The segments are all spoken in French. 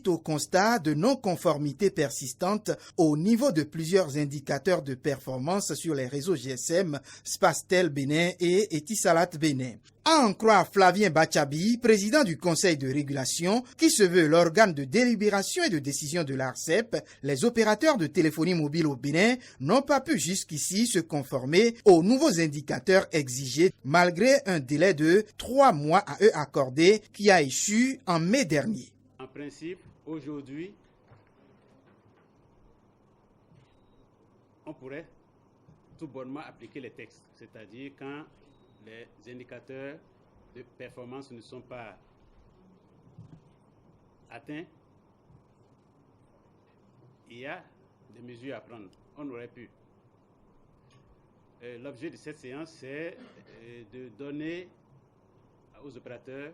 suite au constat de non-conformité persistante au niveau de plusieurs indicateurs de performance sur les réseaux GSM Spastel Bénin et Etisalat Bénin. À en croire Flavien Bachabi, président du Conseil de régulation, qui se veut l'organe de délibération et de décision de l'ARCEP, les opérateurs de téléphonie mobile au Bénin n'ont pas pu jusqu'ici se conformer aux nouveaux indicateurs exigés, malgré un délai de 3 mois à eux accordé qui a échu en mai dernier. En principe, aujourd'hui, on pourrait tout bonnement appliquer les textes, c'est-à-dire quand les indicateurs de performance ne sont pas atteints, il y a des mesures à prendre. On aurait pu. L'objet de cette séance, c'est de donner aux opérateurs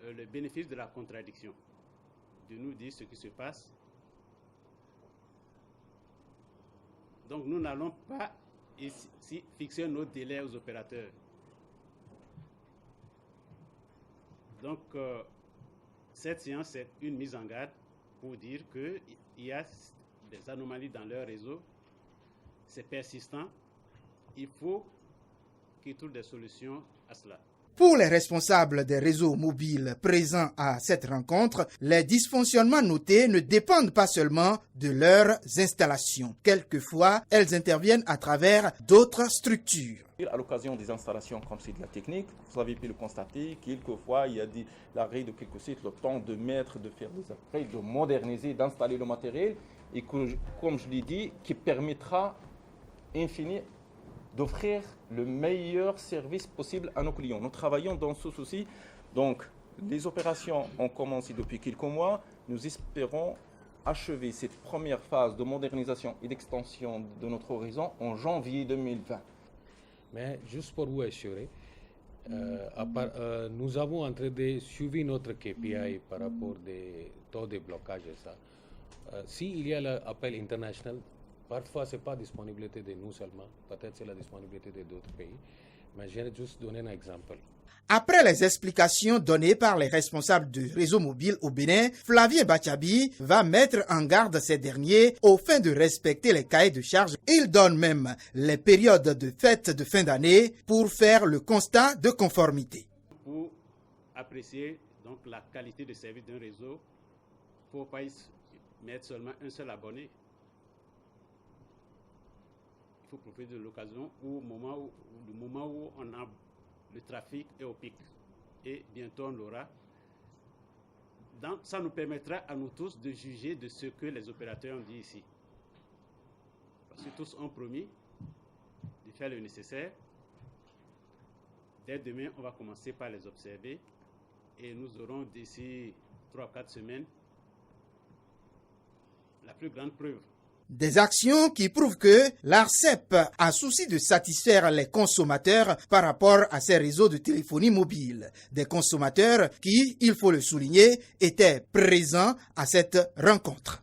le bénéfice de la contradiction, de nous dire ce qui se passe. Donc nous n'allons pas ici fixer nos délais aux opérateurs. Donc cette séance est une mise en garde pour dire qu'il y a des anomalies dans leur réseau, c'est persistant, il faut qu'ils trouvent des solutions à cela. Pour les responsables des réseaux mobiles présents à cette rencontre, les dysfonctionnements notés ne dépendent pas seulement de leurs installations. Quelquefois, elles interviennent à travers d'autres structures. À l'occasion des installations comme c'est de la technique, vous avez pu le constater, quelquefois il y a l'arrêt de quelques sites, le temps de mettre, de faire des upgrades, de moderniser, d'installer le matériel, et que, comme je l'ai dit, qui permettra, in fine, d'offrir le meilleur service possible à nos clients. Nous travaillons dans ce souci. Donc, les opérations ont commencé depuis quelques mois. Nous espérons achever cette première phase de modernisation et d'extension de notre horizon en janvier 2020. Mais juste pour vous assurer, nous avons en train de suivre notre KPI par rapport des taux de blocage et ça. S'il y a l'appel international, parfois, ce n'est pas la disponibilité de nous seulement, peut-être c'est la disponibilité d'autres pays, mais je vais juste donner un exemple. Après les explications données par les responsables du réseau mobile au Bénin, Flavien Bachabi va mettre en garde ces derniers au fin de respecter les cahiers de charges. Il donne même les périodes de fête de fin d'année pour faire le constat de conformité. Pour apprécier donc la qualité de service d'un réseau, il ne faut pas mettre seulement un seul abonné. Il faut profiter de l'occasion au moment où on a le trafic est au pic. Et bientôt on l'aura. Donc ça nous permettra à nous tous de juger de ce que les opérateurs ont dit ici. Parce que tous ont promis de faire le nécessaire. Dès demain, on va commencer par les observer. Et nous aurons d'ici 3-4 semaines la plus grande preuve. Des actions qui prouvent que l'ARCEP a souci de satisfaire les consommateurs par rapport à ces réseaux de téléphonie mobile. Des consommateurs qui, il faut le souligner, étaient présents à cette rencontre.